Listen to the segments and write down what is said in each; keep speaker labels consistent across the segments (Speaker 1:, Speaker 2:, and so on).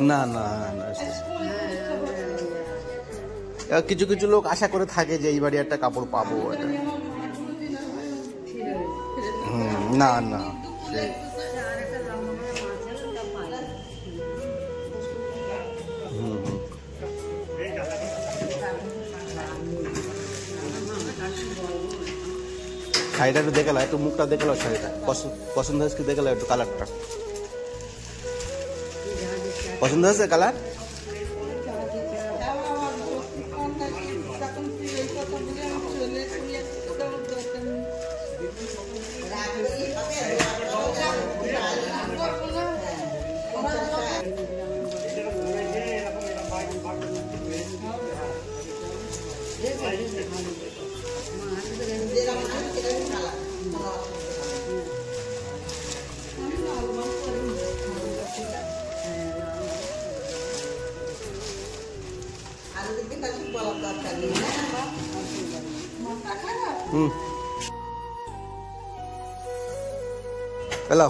Speaker 1: না না না, কিছু কিছু লোক আশা করে থাকে যে এইবারই একটা কাপড় পাবো। না না, শাড়িটা একটু দেখে একটু মুখটা দেখে শাড়িটা পছন্দ হয়েছে, দেখে একটু কালারটা পছন্দ হয়েছে কালার। হ্যালো,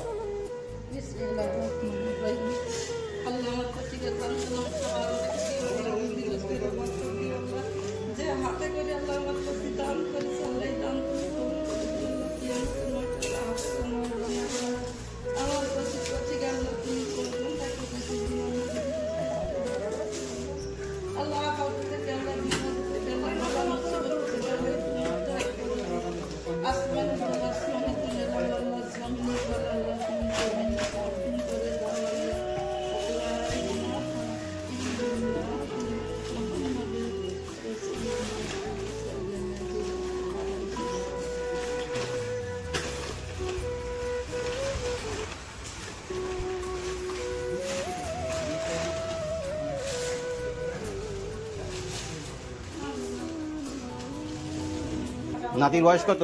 Speaker 1: নাতির বয়স কত?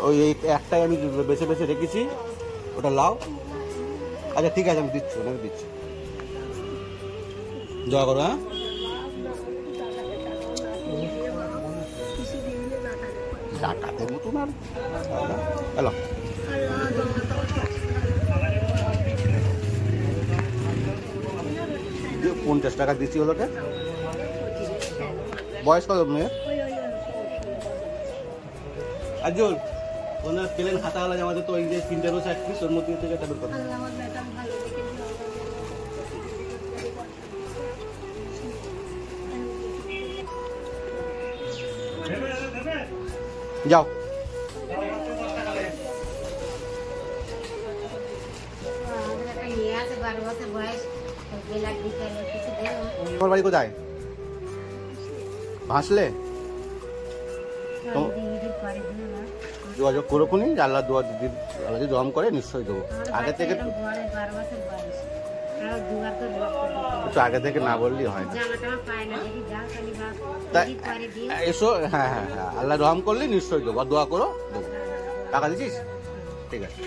Speaker 1: ওই একটাই আমি বেছে বেছে রেখেছি, ওটা লাও। আচ্ছা ঠিক আছে, আমি দিচ্ছি, ওনাকে দিচ্ছি। দোয়া করো। হ্যাঁ, ডাকাতের মতন আর হ্যালো, 50 টাকা দিচ্ছি হলোটা। বয়স কত মেয়ের? আজল ওনার প্লেন খাতা হলো আমাদের, তো এই যে 3টে রোজ 1 পিস, ওর মধ্যে থেকে একটা বের করো। যাও, তোমার বাড়ি কোথায়? ভাসলে যোগাযোগ করো খুনি, আল্লাহ দোয়া দিদির আল্লাহ যদি দম করে নিশ্চয়ই দেবো। আগে থেকে একটু আগে থেকে না বললেই হয় না। এসো, হ্যাঁ হ্যাঁ হ্যাঁ, আল্লাহ রহম করলে নিশ্চয়ই দেবো, দোয়া করো দেবো। টাকা দিচ্ছিস? ঠিক আছে।